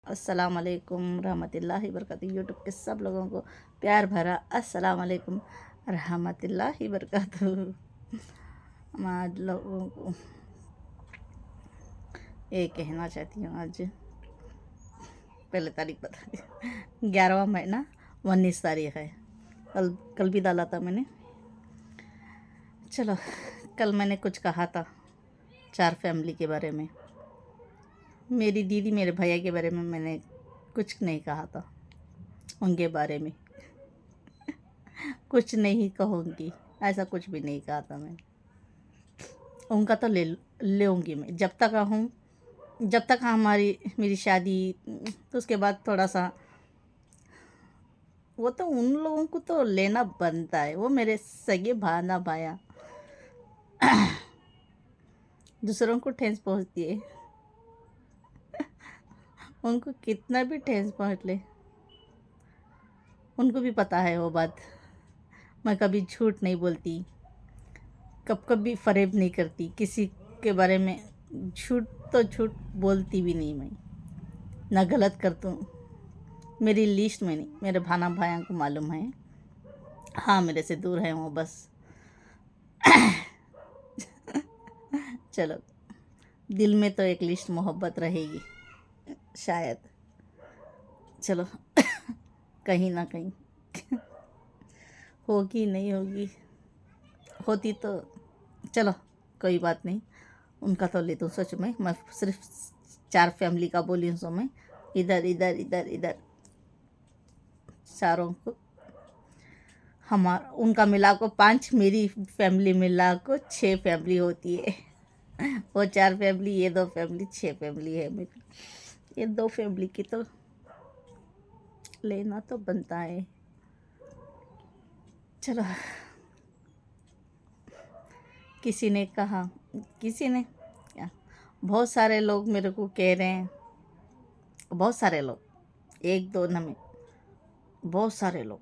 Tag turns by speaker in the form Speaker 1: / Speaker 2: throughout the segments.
Speaker 1: अस्सलाम वालेकुम रहमतुल्लाहि बरकातहू। यूट्यूब के सब लोगों को प्यार भरा अस्सलाम वालेकुम रहमतुल्लाहि बरकातहू। मैं आज लोगों को ये कहना चाहती हूँ। आज पहले तारीख बता दी, 11वां महीना 19 तारीख है। कल कल भी डाला था मैंने। चलो, कल मैंने कुछ कहा था 4 फैमिली के बारे में। मेरी दीदी मेरे भैया के बारे में मैंने कुछ नहीं कहा था। उनके बारे में कुछ नहीं कहूँगी, ऐसा कुछ भी नहीं कहा था मैं। उनका तो ले लूँगी मैं जब तक हूँ, जब तक हमारी मेरी शादी, तो उसके बाद थोड़ा सा वो तो उन लोगों को तो लेना बनता है। वो मेरे सगे भाना भाया दूसरों को ठेस पहुँचती है, उनको कितना भी ठेस पहुँच ले, उनको भी पता है वो बात। मैं कभी झूठ नहीं बोलती, कभी फरेब नहीं करती किसी के बारे में। झूठ तो झूठ बोलती भी नहीं मैं, ना गलत करती हूँ। मेरी लिस्ट में नहीं, मेरे भाना भाइयों को मालूम है। हाँ, मेरे से दूर है वो बस। चलो, दिल में तो एक लिस्ट मोहब्बत रहेगी शायद। चलो कहीं ना कहीं होगी नहीं होगी, होती तो चलो कोई बात नहीं। उनका तो लेता हूँ सच में। मैं सिर्फ 4 फैमिली का बोली हूँ। सो मैं इधर इधर इधर इधर चारों को, हमारा उनका मिला को 5, मेरी फैमिली मिला को 6 फैमिली होती है। वो 4 फैमिली, ये 2 फैमिली, 6 फैमिली है मेरी। ये 2 फैमिली की तो लेना तो बनता है। चलो, किसी ने कहा, किसी ने क्या, बहुत सारे लोग मेरे को कह रहे हैं, बहुत सारे लोग, 1-2 न में बहुत सारे लोग,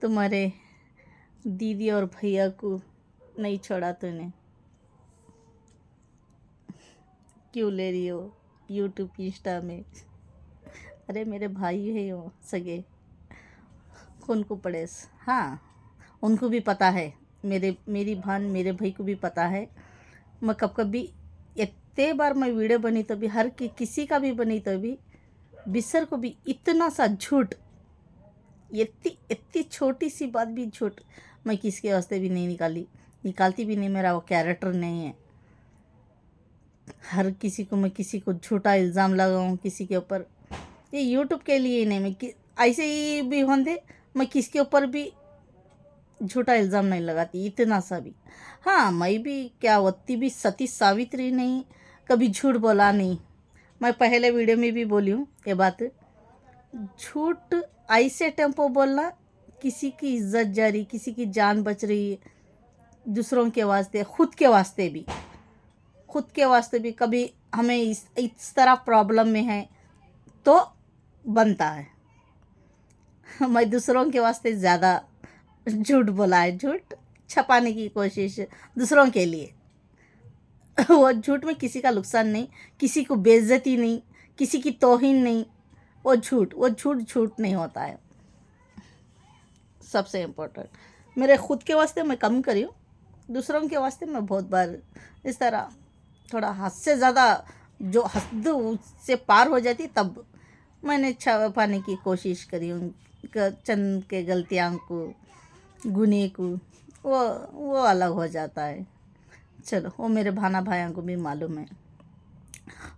Speaker 1: तुम्हारे दीदी और भैया को नहीं छोड़ा तूने, क्यों ले रही हो यूट्यूब इंस्टा में। अरे मेरे भाई है वो सगे, खून को पड़ेस। हाँ, उनको भी पता है, मेरी बहन मेरे भाई को भी पता है। मैं कभी इतने बार मैं वीडियो बनी तो भी, हर किसी का भी बनी तो भी, बिसर को भी इतना सा झूठ, इतनी इतनी छोटी सी बात भी झूठ मैं किसके वास्ते भी नहीं निकालती भी नहीं। मेरा वो कैरेक्टर नहीं है। हर किसी को मैं किसी को झूठा इल्ज़ाम लगाऊं किसी के ऊपर, ये यूट्यूब के लिए ही नहीं। मैं ऐसे ही भी होंगे, मैं किसके ऊपर भी झूठा इल्ज़ाम नहीं लगाती इतना सा भी। हाँ, मैं भी क्या होती भी सती सावित्री नहीं, कभी झूठ बोला नहीं। मैं पहले वीडियो में भी बोली हूँ ये बात। झूठ ऐसे टेम्पो बोलना, किसी की इज्जत जा रही, किसी की जान बच रही है, दूसरों के वास्ते, खुद के वास्ते भी कभी हमें इस तरह प्रॉब्लम में है तो बनता है। मैं दूसरों के वास्ते ज़्यादा झूठ बोला है, झूठ छपाने की कोशिश दूसरों के लिए। वो झूठ में किसी का नुकसान नहीं, किसी को बेइज्जती नहीं, किसी की तौहीन नहीं। वो झूठ नहीं होता है। सबसे इम्पोर्टेंट मेरे खुद के वास्ते मैं कम करी हूँ, दूसरों के वास्ते मैं बहुत बार इस तरह थोड़ा हद से ज़्यादा, जो हद उससे पार हो जाती तब मैंने छुपाने की कोशिश करी हूँ। चंद के गलतियाँ को, गुने को, वो अलग हो जाता है। चलो, वो मेरे भाना भाइयों को भी मालूम है,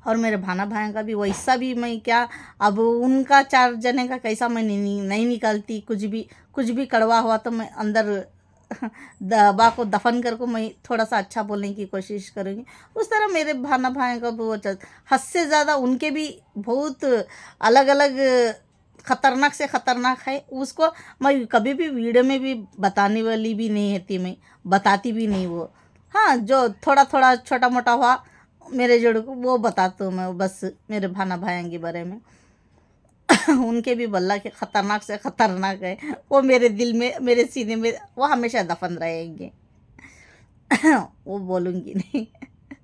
Speaker 1: और मेरे भाना भाइयों का भी वैसा भी मैं क्या, अब उनका 4 जने का कैसा मैं नहीं निकालती। कुछ भी कड़वा हुआ तो मैं अंदर दबा को दफन कर को मैं थोड़ा सा अच्छा बोलने की कोशिश करूँगी। उस तरह मेरे भाना भाइयों का भी वो चलता, हद से ज़्यादा उनके भी बहुत अलग अलग ख़तरनाक से ख़तरनाक है। उसको मैं कभी भी वीडियो में भी बताने वाली भी नहीं होती, मैं बताती भी नहीं वो। हाँ, जो थोड़ा थोड़ा छोटा मोटा हुआ मेरे जोड़ को वो बताता हूँ मैं बस, मेरे भाना भाइयों के बारे में। उनके भी बल्ला के ख़तरनाक से ख़तरनाक है। वो मेरे दिल में, मेरे सीने में वो हमेशा दफन रहेंगे। वो बोलूँगी नहीं।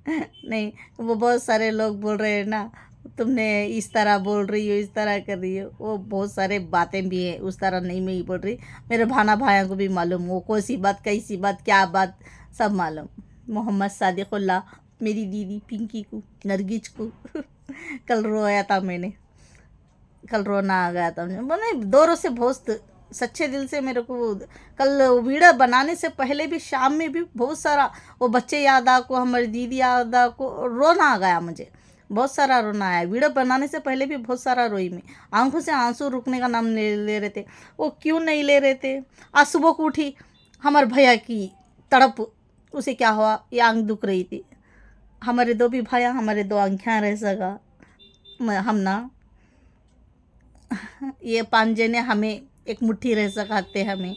Speaker 1: नहीं, वो बहुत सारे लोग बोल रहे हैं ना, तुमने इस तरह बोल रही हो, इस तरह कर रही हो। वो बहुत सारे बातें भी है, उस तरह नहीं मैं ही बोल रही। मेरे भाना भाइयों को भी मालूम, वो कौन सी बात, कैसी बात, क्या बात, सब मालूम। मोहम्मद सादिकुल्लाह, मेरी दीदी पिंकी को, नरगिस को कल रोया था मैंने, कल रोना आ गया था मुझे। मैंने दौरों से बहुत सच्चे दिल से मेरे को कल वीडियो बनाने से पहले भी, शाम में भी बहुत सारा वो बच्चे याद आ को, हमारी दीदी याद आ को, रोना आ गया मुझे, बहुत सारा रोना आया। वीडियो बनाने से पहले भी बहुत सारा रोई मैं, आंखों से आंसू रुकने का नाम नहीं ले रहे थे। वो क्यों नहीं ले रहे थे? आज सुबह को उठी, हमारे भैया की तड़प, उसे क्या हुआ, ये आंख दुख रही थी। हमारे दो भी भैया, हमारे दो आंखें रह सका, हम ना, ये पांच जने हमें एक मुट्ठी रह सकाते, हमें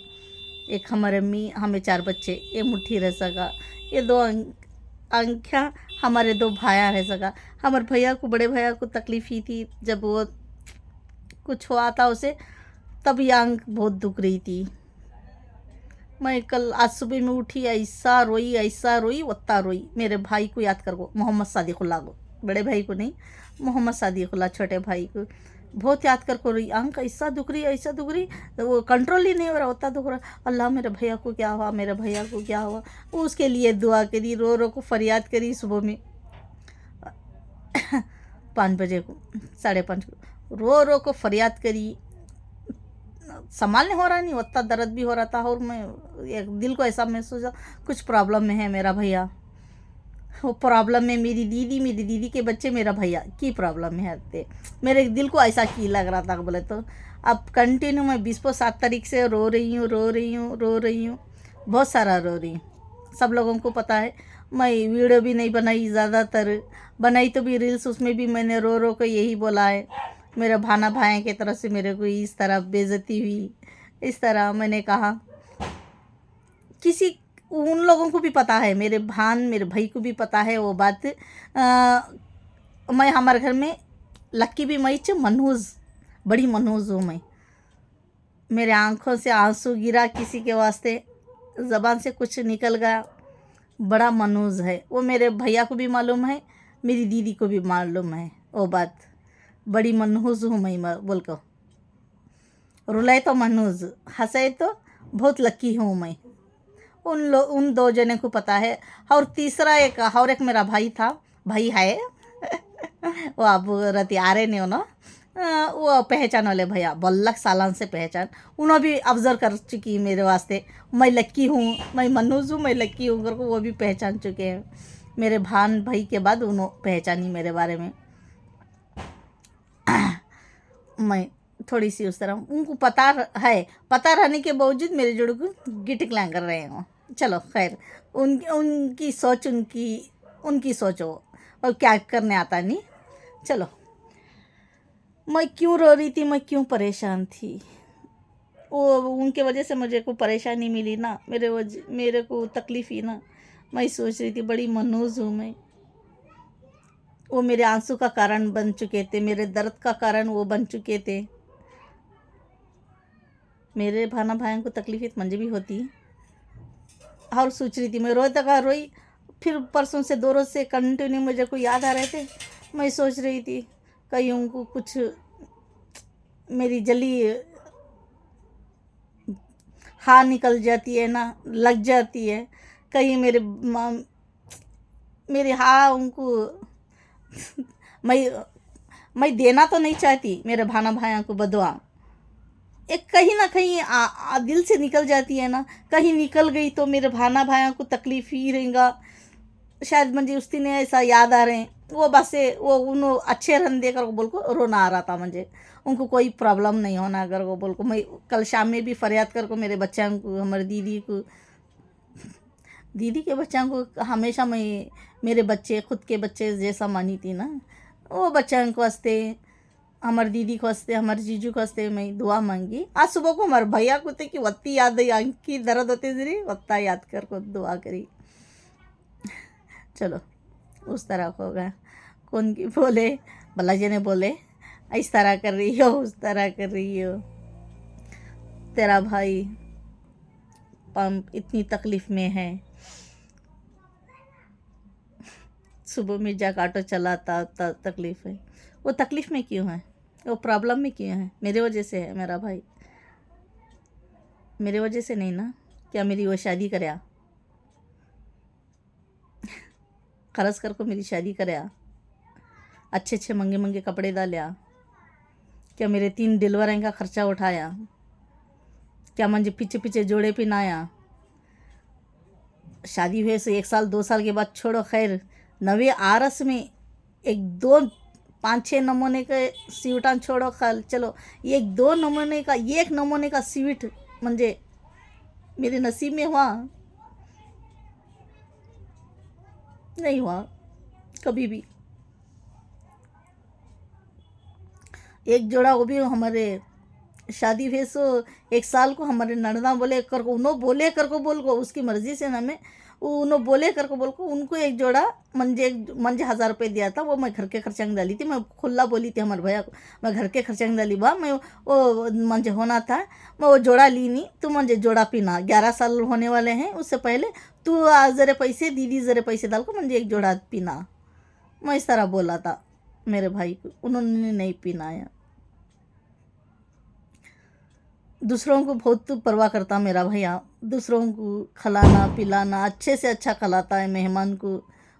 Speaker 1: एक, हमारे अम्मी, हमें चार बच्चे, ये मुट्ठी रह सका। ये दो आंखें हमारे दो भाया रह सका। हमारे भैया को, बड़े भैया को तकलीफ ही थी, जब वो कुछ हुआ था उसे, तब ये आंख बहुत दुख रही थी। मैं कल आज सुबह में उठी, ऐसा रोई वत्ता रोई। मेरे भाई को याद कर को, मोहम्मद सादिकुल्लाह को, बड़े भाई को नहीं, मोहम्मद सादिकुल्लाह छोटे भाई को बहुत याद कर को रही। आंख ऐसा दुख रही, ऐसा दुख रही, वो कंट्रोल ही नहीं हो रहा, होता दुख रहा। अल्लाह, मेरे भैया को क्या हुआ, मेरे भैया को क्या हुआ। उसके लिए दुआ करी, रो रो को फरियाद करी सुबह में 5 बजे को, 5:30 को रो रो को फरियाद करी। संभालने हो रहा नहीं, उतना दर्द भी हो रहा था। और मैं एक दिल को ऐसा महसूस हुआ कुछ प्रॉब्लम में है मेरा भैया, वो प्रॉब्लम में मेरी दीदी के बच्चे, मेरा भैया की प्रॉब्लम में है। मेरे दिल को ऐसा की लग रहा था बोले तो। अब कंटिन्यू मैं 27 तारीख से रो रही हूँ, बहुत सारा रो रही हूँ। सब लोगों को पता है, मैं वीडियो भी नहीं बनाई, ज़्यादातर बनाई तो भी रील्स, उसमें भी मैंने रो रो को यही बोला है, मेरे भाना भाई की तरफ से मेरे को इस तरह बेइज्जती हुई। इस तरह मैंने कहा, किसी उन लोगों को भी पता है, मेरे भाई को भी पता है वो बात। मैं हमारे घर में लक्की भी मई मनहूस, बड़ी मनहूस हूँ मैं। मेरे आंखों से आंसू गिरा किसी के वास्ते, ज़बान से कुछ निकल गया, बड़ा मनहूस है वो। मेरे भैया को भी मालूम है, मेरी दीदी को भी मालूम है वो बात। बड़ी मनहूस हूँ मैं बोल को, रुलाए तो मनहूस, हंसाए तो बहुत लक्की हूँ मैं। उन दो जने को पता है। और तीसरा एक मेरा भाई था, भाई है वो अब रति आ रहे नहीं हो ना, वो पहचान वाले भैया, बल्लक सालान से पहचान, उन्होंने भी ऑब्जर्व कर चुकी मेरे वास्ते, मैं लक्की हूँ, मैं मनोज हूँ, मैं लक्की हूँ करके वो भी पहचान चुके हैं। मेरे भाई के बाद उन्होंने पहचानी मेरे बारे में। मैं थोड़ी सी उस तरह, उनको पता है, पता रहने के बावजूद मेरे जोड़ को गिटिकला कर रहे हैं। चलो खैर, उनकी सोच, उनकी सोच हो, और क्या करने आता नहीं। चलो, मैं क्यों रो रही थी, मैं क्यों परेशान थी, वो उनके वजह से मुझे को परेशानी मिली ना, मेरे को तकलीफ ही ना। मैं सोच रही थी, बड़ी मनोज हूँ मैं, वो मेरे आंसू का कारण बन चुके थे, मेरे दर्द का कारण वो बन चुके थे। मेरे भाना भाइयों को तकलीफ मंजे भी होती है। और सोच रही थी मैं, रोई। फिर परसों से 2 रोज से कंटिन्यू मुझे को याद आ रहे थे। मैं सोच रही थी कहीं उनको कुछ, मेरी जली हाँ निकल जाती है ना, लग जाती है कहीं मेरी हाँ उनको मैं देना तो नहीं चाहती मेरे भाना भाइयों को बदवा, एक कहीं ना कहीं दिल से निकल जाती है ना। कहीं निकल गई तो मेरे भाना भाइयों को तकलीफ ही रहेगा शायद। मुझे उस दिन ऐसा याद आ रहे हैं वो बस से, वो उन अच्छे रन देकर बोल को रोना आ रहा था मुझे। उनको कोई प्रॉब्लम नहीं होना अगर वो बोल को। मैं कल शाम में भी फरियाद कर को मेरे बच्चों को, हमारी दीदी के बच्चों को हमेशा मैं मेरे बच्चे, खुद के बच्चे जैसा मानी थी ना। वो बच्चों को वास्ते, हमारे दीदी को हंसते, हमारे जीजू को हंसते मैं दुआ मांगी। आज सुबह को हमारे भैया को थे कि वत्ती याद आई, आंख की दर्द होते जरी वत्ता याद कर को दुआ करी। चलो, उस तरह होगा। कौन की बोले, बालाजी ने बोले इस तरह कर रही हो, उस तरह कर रही हो, तेरा भाई पंप इतनी तकलीफ में है। सुबह में जाकर ऑटो चलाता तकलीफ़ है। वो तकलीफ़ में क्यों है, वो प्रॉब्लम में क्यों है? मेरे वजह से है मेरा भाई, मेरे वजह से नहीं ना। क्या मेरी वो शादी करया, खर्च कर को मेरी शादी करया, अच्छे अच्छे महंगे महंगे कपड़े डालिया, क्या मेरे 3 डिलीवरी का खर्चा उठाया, क्या मुझे पीछे पीछे जोड़े पिनाया। शादी हुए से 1 साल 2 साल के बाद छोड़ो, खैर नवे आरस में 1 2 5 6 नमूने के सीवटान छोड़ो, खल चलो 1 2 नमूने का, 1 नमूने का सीविट म्हणजे मेरे नसीब में हुआ नहीं, हुआ कभी भी। एक जोड़ा वो भी हमारे शादी हुए सो 1 साल को हमारे नड़ना बोले कर को, उन्हों बोले कर को बोल को, उसकी मर्जी से ना, मैं उन्हों बोले कर को बोल को, उनको एक जोड़ा मंजे 1000 रुपये दिया था। वो मैं घर के खर्चा में डाली थी, मैं खुला बोली थी हमारे भैया को, मैं घर के खर्चा में डाली बा, मैं वो मंजे होना था, मैं वो जोड़ा ली नहीं, तू मंजे जोड़ा पीना, 11 साल होने वाले हैं, उससे पहले तू ज़रे पैसे, दीदी ज़रे पैसे डाल को मंजे एक जोड़ा पीना। मैं इस तरह बोला था मेरे भाई को, उन्होंने नहीं पीनाया। दूसरों को बहुत परवाह करता मेरा भैया, दूसरों को खिलाना पिलाना, अच्छे से अच्छा खिलाता है मेहमान को,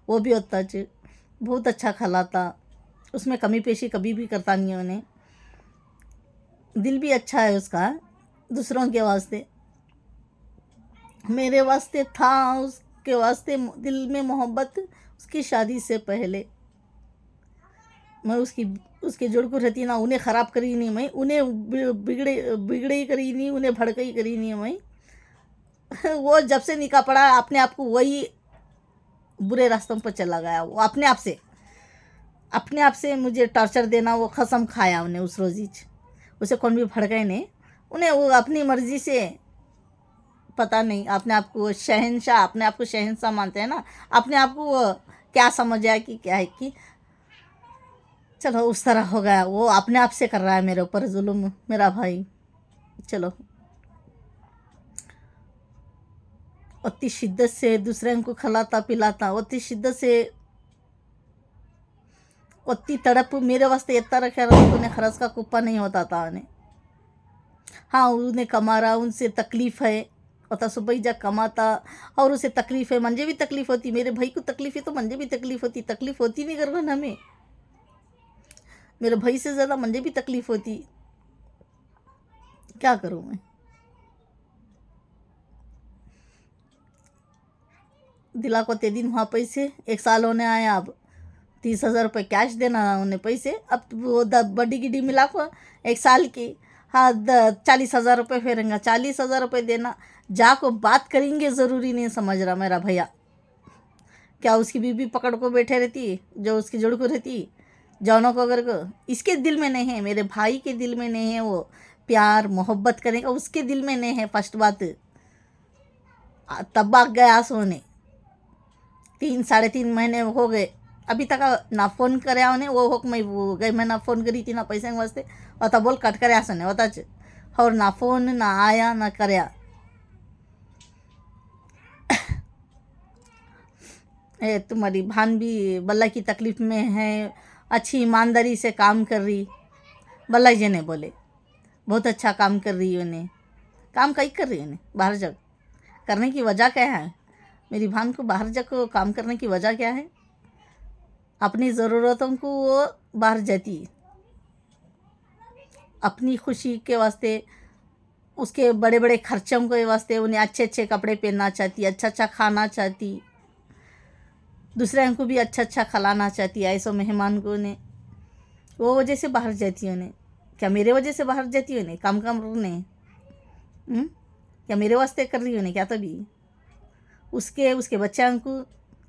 Speaker 1: वो भी होता है बहुत अच्छा खिलाता, उसमें कमी पेशी कभी भी करता नहीं। उन्हें दिल भी अच्छा है उसका, दूसरों के वास्ते, मेरे वास्ते था, उसके वास्ते दिल में मोहब्बत उसकी शादी से पहले। मैं उसके जोड़ को रहती ना, उन्हें ख़राब करी नहीं मैं, उन्हें बिगड़े ही करी नहीं, उन्हें भड़के ही करी नहीं मैं। वो जब से निकाह पड़ा अपने आप को वही बुरे रास्तों पर चला गया, वो अपने आप से मुझे टॉर्चर देना, वो कसम खाया उन्हें उस रोज़। उसे कौन भी भड़काए नहीं, उन्हें वो अपनी मर्ज़ी से, पता नहीं अपने आप को शहंशाह, अपने आप को शहंशाह मानते हैं ना, अपने आप को वो क्या समझ आया कि क्या है कि चलो उस तरह हो गया। वो अपने आप से कर रहा है मेरे ऊपर जुल्म मेरा भाई। चलो उतनी शिद्दत से दूसरे को खिलाता पिलाता, उतनी शिद्दत से, उतनी तड़प मेरे वास्ते इतना रखा रहा, उन्हें खरस का कुप्पा नहीं होता था उन्हें। हाँ उन्हें कमा रहा, उनसे तकलीफ़ है, और सुबह जा कमाता, और उसे तकलीफ़ है, मुझे भी तकलीफ़ होती, मेरे भाई को तकलीफ़ है तो मुझे भी तकलीफ़ होती, तकलीफ़ होती नहीं कर ना, हमें मेरे भाई से ज़्यादा मुझे भी तकलीफ़ होती, क्या करूँ मैं। दिला को ते दिन वहाँ पैसे 1 साल होने आया, अब 30,000 रुपये कैश देना उन्हें पैसे, अब वो बड़ी गिड्डी मिला को 1 साल की, हाँ 40,000 रुपये फेरेंगे, 40,000 रुपये देना, जाको बात करेंगे ज़रूरी नहीं समझ रहा मेरा भैया। क्या उसकी बीबी पकड़ को बैठे रहती, जो उसकी जोड़ को रहती, जौनों को अगर को इसके दिल में नहीं है, मेरे भाई के दिल में नहीं है वो प्यार मोहब्बत करेगा, उसके दिल में नहीं है। फर्स्ट बात तब भाग गया सोने, 3 साढ़े 3 महीने हो गए, अभी तक ना फ़ोन करे उन्हें, वो हो मैं वो गई, मैं ना फ़ोन करी थी ना पैसे के वास्ते, और बोल कट करे आसने होता, और ना फ़ोन ना आया ना करया। तुम्हारी भान भी बल्ला की तकलीफ़ में है, अच्छी ईमानदारी से काम कर रही, बल्ला जी ने बोले बहुत अच्छा काम कर रही है, उन्हें काम कहीं कर रही है, उन्हें बाहर जग करने की वजह क्या है, मेरी भान को बाहर जग को काम करने की वजह क्या है, अपनी ज़रूरतों को वो बाहर जाती है, अपनी खुशी के वास्ते, उसके बड़े बड़े खर्चों के वास्ते, उन्हें अच्छे अच्छे कपड़े पहनना चाहती, अच्छा अच्छा खाना चाहती, दूसरे को भी अच्छा अच्छा खिलाना चाहती है, ऐसा मेहमान को उन्हें, वो वजह से बाहर जाती है। उन्हें क्या मेरे वजह से बाहर जाती है, उन्हें काम उन्हें क्या मेरे वास्ते कर रही है उन्हें, क्या तभी उसके बच्चों को,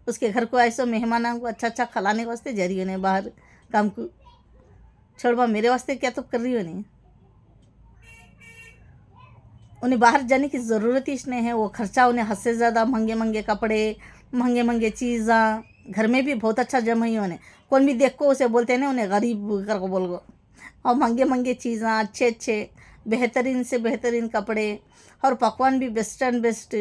Speaker 1: उसके घर को ऐसा मेहमानों को अच्छा अच्छा खिलाने के वास्ते जा रही है उन्हें बाहर काम को, छोड़वा मेरे वास्ते क्या तो कर रही है उन्हें बाहर जाने की ज़रूरत ही नहीं है। वो खर्चा उन्हें हद से ज़्यादा, महंगे महंगे कपड़े, महंगे महंगे चीज़ा, घर में भी बहुत अच्छा जमा ही उन्हें, कौन भी देख को उसे बोलते हैं ना उन्हें गरीब कर को बोल गो, और महंगे महंगे चीज़ा, अच्छे अच्छे बेहतरीन से बेहतरीन कपड़े, और पकवान भी बेस्ट एंड बेस्ट,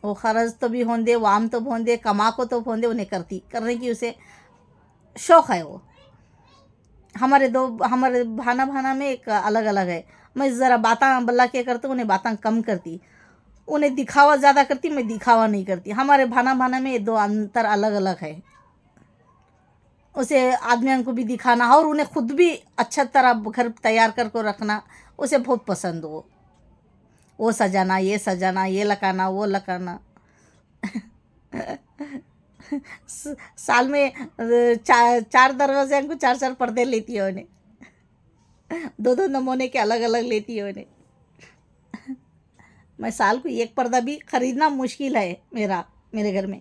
Speaker 1: वो खर्च तो भी होंदे, वाम तो होंदे, कमा को तो होंदे, उन्हें करती करने की उसे शौक़ है। वो हमारे भाना भाना में एक अलग अलग है। मैं ज़रा बाता बल्ला क्या करती, उन्हें बातें कम करती, उन्हें दिखावा ज़्यादा करती, मैं दिखावा नहीं करती। हमारे भाना भाना में ये दो अंतर अलग अलग है। उसे आदमियों को भी दिखाना और उन्हें खुद भी अच्छा तरह घर तैयार करके रखना उसे बहुत पसंद हो। वो सजाना, ये सजाना, ये लगाना, वो लगाना। साल में चार चार दरवाजे को चार चार पर्दे लेती है उन्हें, दो दो नमूने के अलग अलग लेती है उन्हें। मैं साल को एक पर्दा भी खरीदना मुश्किल है मेरे घर में।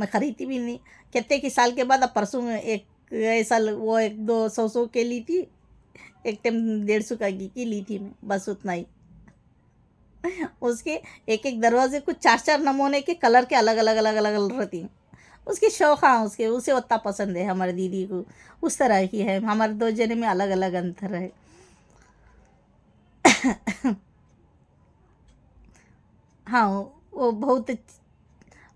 Speaker 1: मैं खरीदती भी नहीं। कहते कि साल के बाद, अब परसों में एक ऐसा वो एक दो सौ के ली थी, एक टाइम 150 की ली थी मैं, बस उतना ही। उसके एक एक दरवाजे को चार चार नमूने के कलर के अलग अलग अलग अलग अलग रहती हैं। उसकी शौक, हाँ, उसे उतना पसंद है। हमारी दीदी को उस तरह की है। हमारे दो जने में अलग अलग अंतर है। हाँ,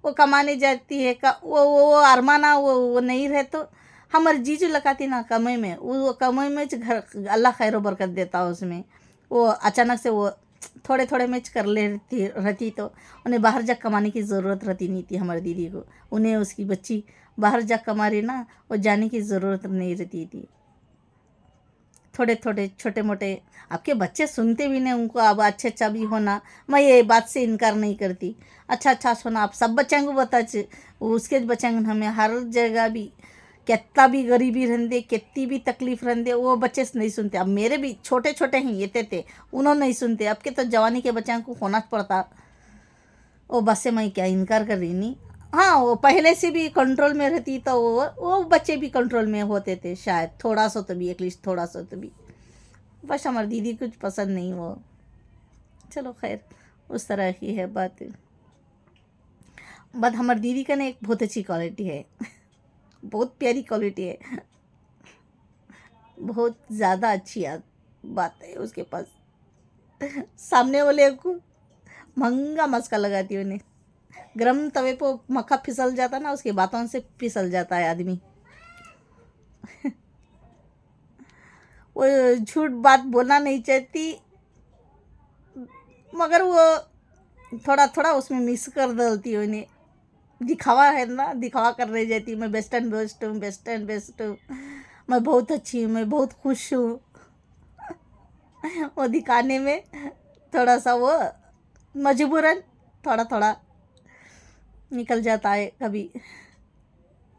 Speaker 1: वो कमाने जाती है का वो अरमाना वो नहीं रहे तो हमारे जीजू लगाती ना कमाई में, वो कमाई में घर अल्लाह खैर बरकत देता है उसमें। वो अचानक से वो थोड़े थोड़े मैच कर लेती रहती तो उन्हें बाहर जा कमाने की ज़रूरत रहती नहीं थी हमारी दीदी को। उन्हें उसकी बच्ची बाहर जा कमा रही ना, वो जाने की ज़रूरत नहीं रहती थी। थोड़े थोड़े छोटे मोटे आपके बच्चे सुनते भी नहीं, उनको अब अच्छा अच्छा भी होना, मैं ये बात से इनकार नहीं करती। अच्छा अच्छा सुना आप सब बच्चों को बता, उसके बच्चों को हमें हर जगह भी कितना भी गरीबी रहते, कितनी भी तकलीफ रहते, वो बच्चे नहीं सुनते। अब मेरे भी छोटे छोटे हैं ये थे, उन्होंने नहीं सुनते। अब के तो जवानी के बच्चों को होना पड़ता। वो बस से मैं क्या इनकार कर रही नहीं। हाँ, वो पहले से भी कंट्रोल में रहती तो वो बच्चे भी कंट्रोल में होते थे शायद, थोड़ा सा तो भी, एटलीस्ट थोड़ा सा तो भी। बस हमारी दीदी कुछ पसंद नहीं वो। चलो खैर, उस तरह की है बात। बट हमारी दीदी का ना एक बहुत अच्छी क्वालिटी है, बहुत प्यारी क्वालिटी है, बहुत ज़्यादा अच्छी बात है उसके पास। सामने वाले को महंगा मस्का लगाती है उन्हें। गरम तवे पर मक्खा फिसल जाता ना, उसकी बातों से फिसल जाता है आदमी। वो झूठ बात बोलना नहीं चाहती, मगर वो थोड़ा थोड़ा उसमें मिक्स कर डालती है उन्हें। दिखावा है ना, दिखावा कर रही जाती, मैं बेस्ट एंड बेस्ट हूँ, बेस्ट एंड बेस्ट हूँ, मैं बहुत अच्छी हूँ, मैं बहुत खुश हूँ। वो दिखाने में थोड़ा सा वो मजबूरन थोड़ा थोड़ा निकल जाता है कभी।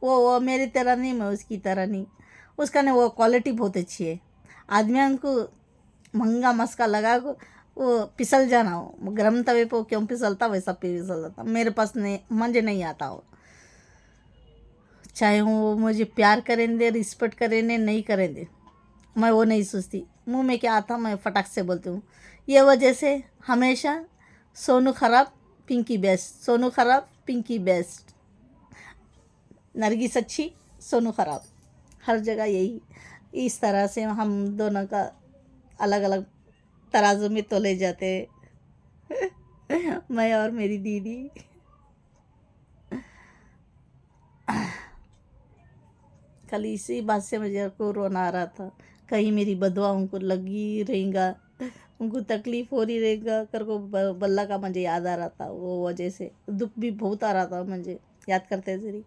Speaker 1: वो मेरी तरह नहीं, मैं उसकी तरह नहीं। उसका ना वो क्वालिटी बहुत अच्छी है। आदमियों को महंगा मस्का लगा को वो फिसल जाना हो, गर्म तवे पे क्यों फिसलता वैसा फिसल जाता। मेरे पास नहीं, मुझे नहीं आता हो। चाहे वो मुझे प्यार करें दे, रिस्पेक्ट करें दे, नहीं करें दे, मैं वो नहीं सोचती। मुंह में क्या आता मैं फटाक से बोलती हूँ। ये वजह से हमेशा सोनू खराब पिंकी बेस्ट, सोनू खराब पिंकी बेस्ट, नरगिस अच्छी सोनू खराब, हर जगह यही। इस तरह से हम दोनों का अलग अलग तराजू में तोले जाते हैं। मैं और मेरी दीदी। कल इसी बात से मुझे को रोना आ रहा था, कहीं मेरी बदवा उनको लगी रहेगा, उनको तकलीफ हो रही रहेगा कर को बल्ला का मुझे याद आ रहा था। वो वजह से दुख भी बहुत आ रहा था मुझे, याद करते जरी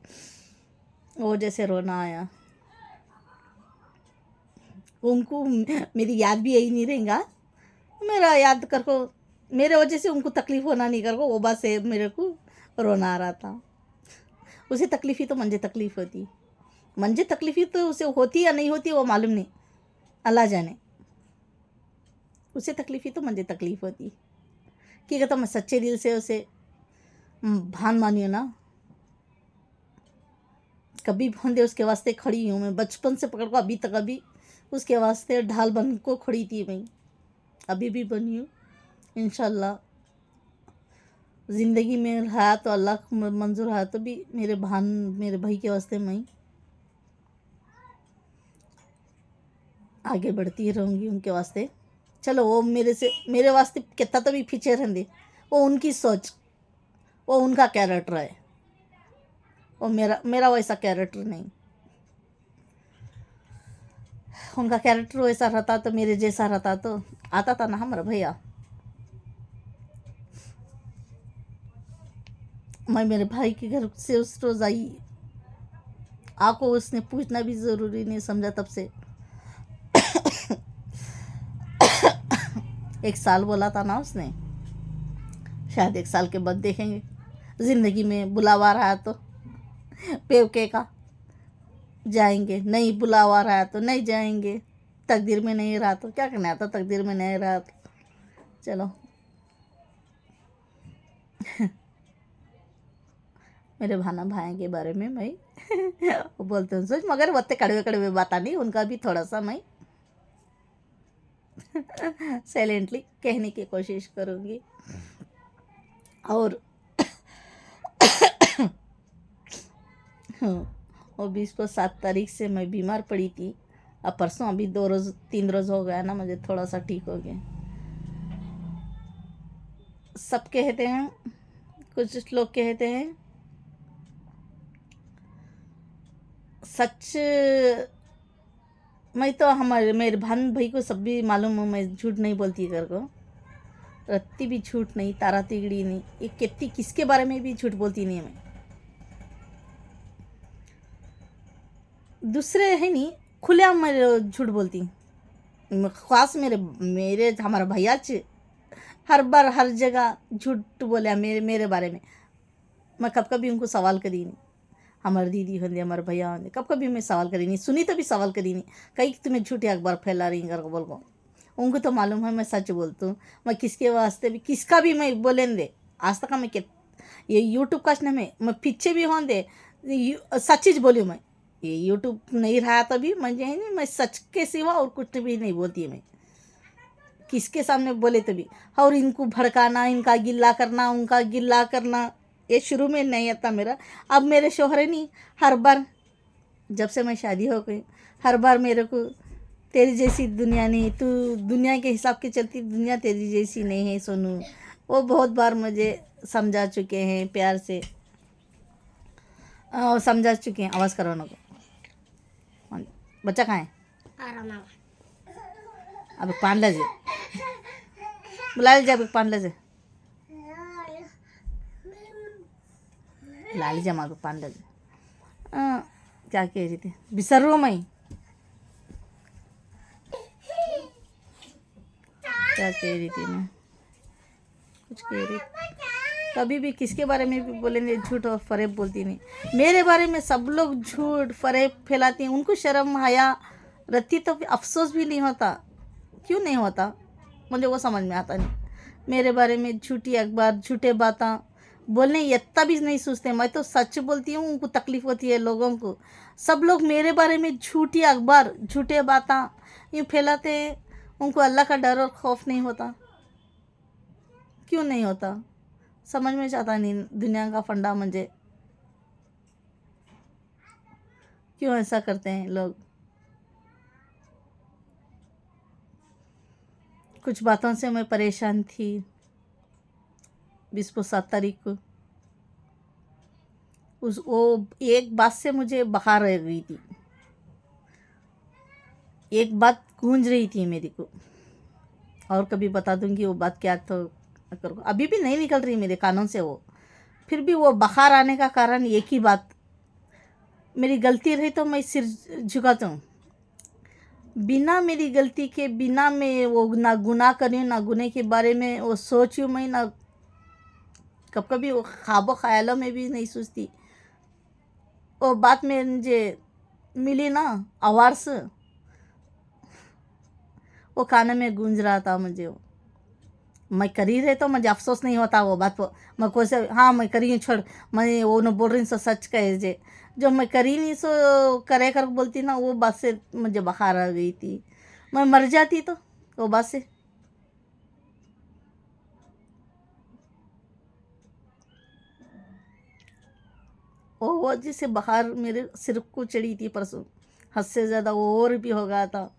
Speaker 1: वो जैसे रोना आया। उनको मेरी याद भी यही नहीं रहेगा, मेरा याद कर को मेरे वजह से उनको तकलीफ होना नहीं कर को, वो बात से मेरे को रोना आ रहा था। उसे तकलीफ ही तो मुझे तकलीफ होती, मुझे तकलीफ ही तो उसे होती या नहीं होती वो मालूम नहीं, अल्लाह जाने। उसे तकलीफ ही तो मुझे तकलीफ होती कि कहता मैं सच्चे दिल से उसे भान मानियो ना, कभी बंदे उसके वास्ते खड़ी हूँ मैं, बचपन से पकड़ को अभी तक, अभी उसके वास्ते ढाल बन को खड़ी थी मैं, अभी भी बनी हूँ। इंशाल्लाह ज़िंदगी में रहा तो अल्लाह मंजूर रहा तो भी मेरे भाई के वास्ते मैं आगे बढ़ती रहूँगी उनके वास्ते। चलो वो मेरे वास्ते कितना तो भी पीछे रहेंगे, वो उनकी सोच, वो उनका कैरेक्टर है, वो मेरा मेरा वैसा कैरेक्टर नहीं। उनका कैरेक्टर वैसा रहता तो मेरे जैसा रहता तो आता था ना हमारा भैया। मैं मेरे भाई के घर से उस रोज़ आई, आपको उसने पूछना भी ज़रूरी नहीं समझा तब से। 1 साल बोला था ना उसने, शायद 1 साल के बाद देखेंगे। ज़िंदगी में बुलावा रहा तो पेवके का जाएंगे, नहीं बुलावा रहा तो नहीं जाएंगे, तकदीर में नहीं रहा तो क्या करना था, तकदीर में नहीं रहा तो चलो। मेरे भाना भाई के बारे में मैं वो बोलते हैं सोच, मगर वो कड़वे कड़वे बाता नहीं, उनका भी थोड़ा सा मैं साइलेंटली कहने की कोशिश करूँगी। और वो 20 को 7 तारीख से मैं बीमार पड़ी थी। अब परसों अभी 2 रोज़ 3 रोज़ हो गया ना, मुझे थोड़ा सा ठीक हो गया। सब कहते हैं, कुछ लोग कहते हैं सच। मैं तो हमारे मेरे भान भाई को सब भी मालूम हूँ, मैं झूठ नहीं बोलती कर को, रत्ती भी झूठ नहीं, तारा तिगड़ी नहीं, ये कितनी किसके बारे में भी झूठ बोलती नहीं मैं। दूसरे है नहीं, खुलेआम मैं झूठ बोलती। खास मेरे मेरे हमारा भैया हर बार हर जगह झूठ बोले मेरे बारे में। मैं कब कभी उनको सवाल करी नहीं, हमारे दीदी होंगे हमारे भैया होंगे, कब कभी मैं सवाल करी नहीं, सुनी तो भी सवाल करी नहीं। कहीं तुम्हें झूठे अखबार फैला रही कर बोल को, उनको तो मालूम है मैं सच बोलती हूँ। मैं किसके वास्ते भी किसका भी मैं बोलें दे, आज तक मैं ये यूट्यूब का में मैं पीछे भी हों दे, सच बोली मैं। ये यूट्यूब नहीं रहा तभी मुझे नहीं, मैं सच के सिवा और कुछ भी नहीं बोलती मैं किसके सामने बोले तभी। और इनको भड़काना, इनका गिल्ला करना, उनका गिल्ला करना, ये शुरू में नहीं आता मेरा। अब मेरे शोहर नहीं, हर बार जब से मैं शादी हो गई, हर बार मेरे को तेरी जैसी दुनिया नहीं, तू दुनिया के हिसाब के चलती, दुनिया तेरी जैसी नहीं है सोनू। वो बहुत बार मुझे समझा चुके हैं प्यार से, समझा चुके हैं। आवाज़ करो ना को, बच्चा कहाँ है? अब पान ले बुला लीजिए, अब पान ले ला लीजिए, हमारे पान ले क्या कह रही थी, बिसर रो मैं क्या कह रही थी, मैं कुछ कह रही। कभी भी किसके बारे में भी बोलेंगे झूठ और फरेब बोलती नहीं। मेरे बारे में सब लोग झूठ फरेब फैलाती हैं, उनको शर्म हया रहती तो अफसोस भी नहीं होता। क्यों नहीं होता मुझे वो समझ में आता नहीं। मेरे बारे में झूठी अखबार झूठे बातें बोलने इतना भी नहीं सोचते। मैं तो सच बोलती हूँ, उनको तकलीफ होती है लोगों को। सब लोग मेरे बारे में झूठी अखबार झूठे बातें यूँ फैलाते हैं, उनको अल्लाह का डर और खौफ नहीं होता। क्यों नहीं होता समझ में आता नहीं। दुनिया का फंडा मुझे क्यों ऐसा करते हैं लोग। कुछ बातों से मैं परेशान थी 20 को 7 तारीख को। वो एक बात से मुझे बखार रह गई थी, एक बात गूंज रही थी मेरे को, और कभी बता दूंगी वो बात क्या तो करो। अभी भी नहीं निकल रही मेरे कानों से वो, फिर भी वो बखार आने का कारण एक ही बात, मेरी गलती रही तो मैं सिर झुकाता हूँ। बिना मेरी गलती के, बिना मैं वो ना गुनाह करी हूँ, ना गुनाह के बारे में वो सोची हूँ मैं, ना कब कभी वो ख्वाबों ख्यालों में भी नहीं सोचती। वो बात में मुझे मिली ना आवाज़, वो कान में गूंज रहा था मुझे। वो मैं करी रहे तो मुझे अफसोस नहीं होता वो बात को। मैं कोई से हाँ मैं करी हूँ छोड़, मैं वो न बोल रही सो सच कहे जे, जो मैं करी नहीं सो करे कर बोलती ना, वो बात से मुझे बुखार आ गई थी। मैं मर जाती तो वो बात से। वो जिससे बुखार मेरे सिर को चढ़ी थी परसों, हद से ज़्यादा वो और भी हो गया था।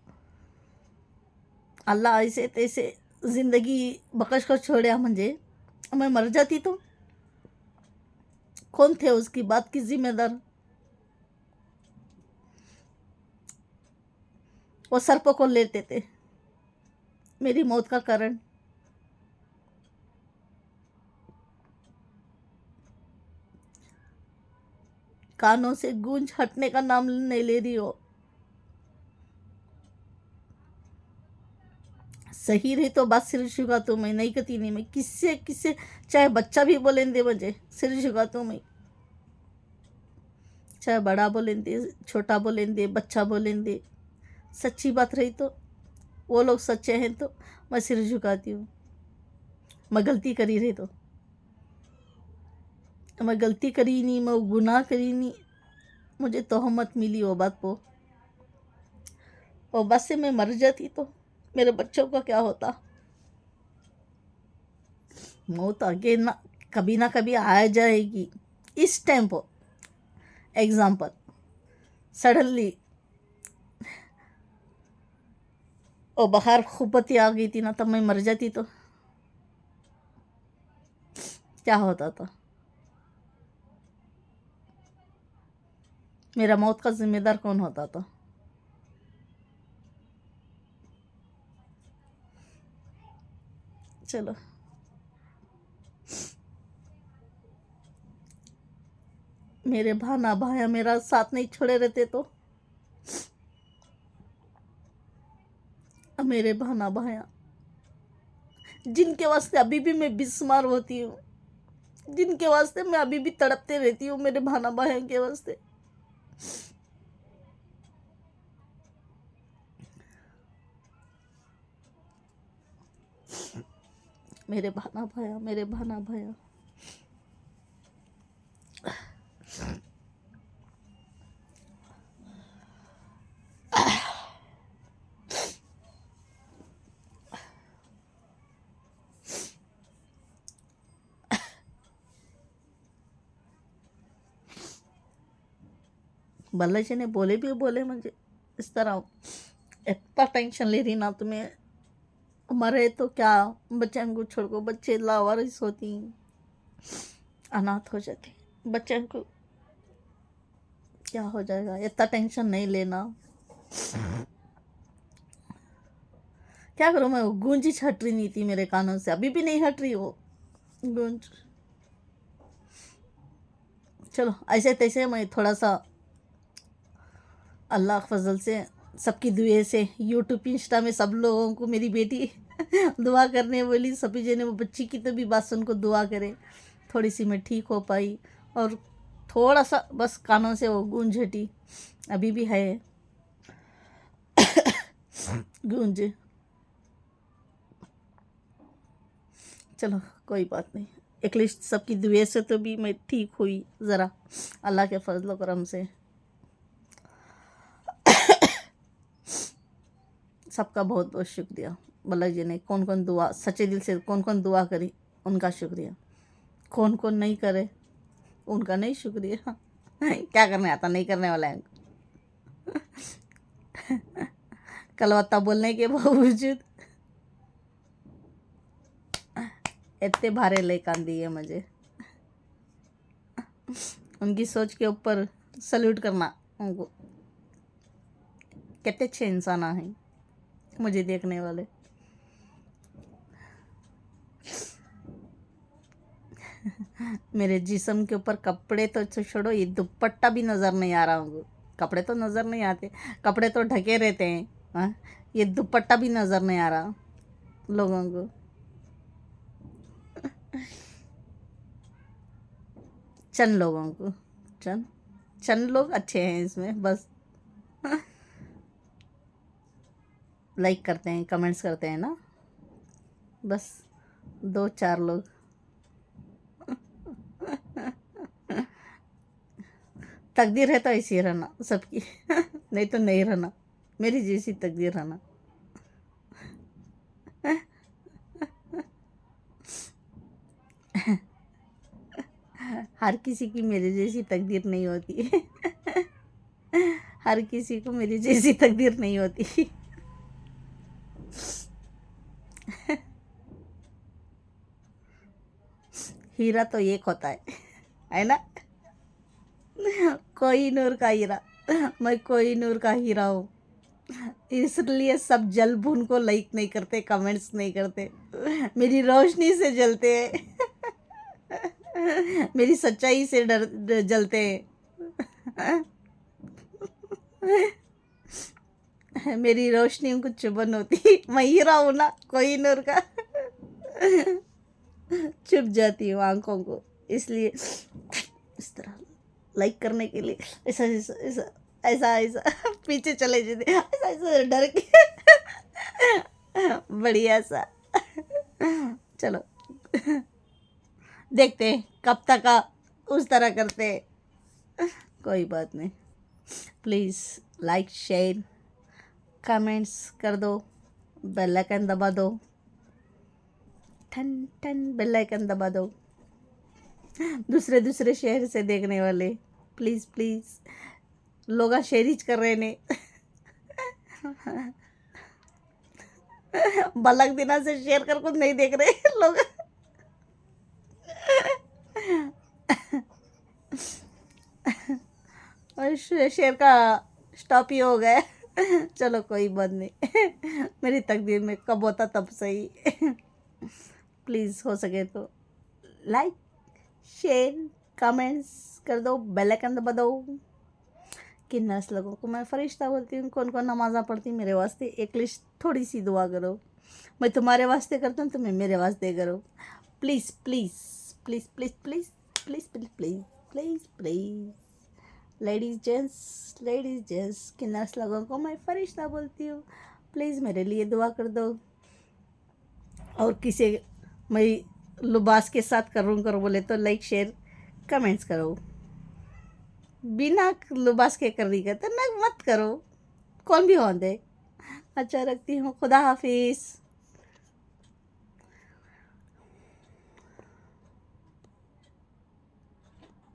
Speaker 1: अल्लाह ऐसे तैसे ज़िंदगी बकश को छोड़ा मुझे, मैं मर जाती तो कौन थे उसकी बात की जिम्मेदार? वो सर पर कौन लेते थे मेरी मौत का कारण? कानों से गूंज हटने का नाम नहीं ले रही हो। सही रही तो बात सिर झुका तो मैं नहीं कहती, नहीं मैं किससे किससे, चाहे बच्चा भी बोलेंदे मुझे सिर झुका तो मैं, चाहे बड़ा बोलेंदे छोटा बोलेंदे बच्चा बोलेंदे, सच्ची बात रही तो वो लोग सच्चे हैं तो मैं सिर झुकाती हूँ। मैं गलती करी रही तो मैं गलती करी नहीं, मैं गुनाह करी नहीं, मुझे तोहमत मिली वो बात को, और बस से मैं मर जाती तो मेरे बच्चों का क्या होता? मौत आगे ना कभी आ जाएगी। इस टाइम पर एग्जाम्पल सडनली और बाहर खुपती आ गई थी ना, तब मैं मर जाती तो क्या होता था? मेरा मौत का जिम्मेदार कौन होता था? चलो, मेरे भाना भाया मेरा साथ नहीं छोड़े रहते तो, मेरे भाना भाया जिनके वास्ते अभी भी मैं बिस्मार होती हूँ, जिनके वास्ते मैं अभी भी तड़पते रहती हूँ, मेरे भाना भाया के वास्ते। मेरे भाना भाया, मेरे भाना भाया। बालाजी ने बोले भी बोले मुझे इस तरह, इतना टेंशन ले रही ना तुम्हें, मरे तो क्या, बच्चों को छोड़ को, बच्चे लावारिस होती, अनाथ हो जाती, बच्चों को क्या हो जाएगा, इतना टेंशन नहीं लेना। क्या करूँ मैं, वो गूंज ही हट रही नहीं थी मेरे कानों से, अभी भी नहीं हट रही वो गूंज। चलो ऐसे तैसे मैं थोड़ा सा अल्लाह के फजल से, सबकी दुआ से, यूट्यूब इंस्टा में सब लोगों को मेरी बेटी दुआ करने बोली, सभी जने वो बच्ची की तो भी बात सुन को दुआ करे, थोड़ी सी मैं ठीक हो पाई, और थोड़ा सा बस कानों से वो गूंज हटी, अभी भी है गूंज। चलो कोई बात नहीं, एटलीस्ट सबकी दुआ से तो भी मैं ठीक हुई ज़रा, अल्लाह के फजल करम से। सबका बहुत बहुत शुक्रिया। बाला जी ने कौन कौन दुआ सच्चे दिल से कौन कौन दुआ करी, उनका शुक्रिया, कौन कौन नहीं करे उनका नहीं शुक्रिया। क्या करने आता, नहीं करने वाला है। कलवत्ता बोलने के बावजूद इतने भारे ले कान दिए मुझे, उनकी सोच के ऊपर सल्यूट करना उनको। कितने अच्छे इंसान हैं मुझे देखने वाले। मेरे जिस्म के ऊपर कपड़े तो छोड़ो, ये दुपट्टा भी नज़र नहीं आ रहा उनको, कपड़े तो नज़र नहीं आते, कपड़े तो ढके रहते हैं, हाँ, ये दुपट्टा भी नज़र नहीं आ रहा लोगों को। चंद लोगों को, चंद चंद लोग अच्छे हैं इसमें, बस लाइक करते हैं, कमेंट्स करते हैं ना, बस 2-4 लोग। तकदीर है तो ऐसी रहना सबकी, नहीं तो नहीं रहना, मेरी जैसी तकदीर रहना। हर किसी की मेरे जैसी तकदीर नहीं होती। हर किसी को मेरी जैसी तकदीर नहीं होती। हीरा तो एक होता है। है ना। कोहिनूर का हीरा, मैं कोहिनूर का हीरा हूँ, इसलिए सब जल भून को लाइक नहीं करते, कमेंट्स नहीं करते, मेरी रोशनी से जलते हैं। मेरी सच्चाई से जलते हैं। मेरी रोशनी उनको चुभन होती, मैं हीरा हूँ ना कोहिनूर का। चुभ जाती हूँ आंखों को, इसलिए इस तरह लाइक करने के लिए ऐसा ऐसा ऐसा ऐसा ऐसा पीछे चले जाते, ऐसा ऐसा डर के। बढ़िया सा। चलो देखते हैं कब तक उस तरह करते हैं। कोई बात नहीं, प्लीज़ लाइक शेयर कमेंट्स कर दो, बेल आइकन दबा दो, ठन ठन बेल आइकन दबा दो। दूसरे दूसरे शहर से देखने वाले प्लीज़ प्लीज़, लोग शेयरिज कर रहे ने। बलक दिना से शेयर कर कुछ नहीं देख रहे लोग। और शेयर का स्टॉप ही हो गया। चलो कोई बात नहीं, मेरी तकदीर में कब होता तब सही। प्लीज़ हो सके तो लाइक शेयर कमेंट्स कर दो, बेल आइकन दबा दो। कि नर्स लोगों को मैं फरिश्ता बोलती हूँ, कौन कौन नमाज़ा पढ़ती मेरे वास्ते एक लिस्ट थोड़ी सी दुआ करो। मैं तुम्हारे वास्ते करता हूँ, तुम्हें मेरे वास्ते करो। Please please please please please please please please please please ladies gents कि नर्स लोगों को मैं फरिश्ता बोलती हूँ, प्लीज़ मेरे लिए दुआ कर दो। और किसी मैं लिबास के साथ करो बोले तो लाइक शेयर कमेंट्स करो। बिना लिबास के कर रही तो ना मत करो, कौन भी हों दे। अच्छा रखती हूँ, खुदा हाफिज़।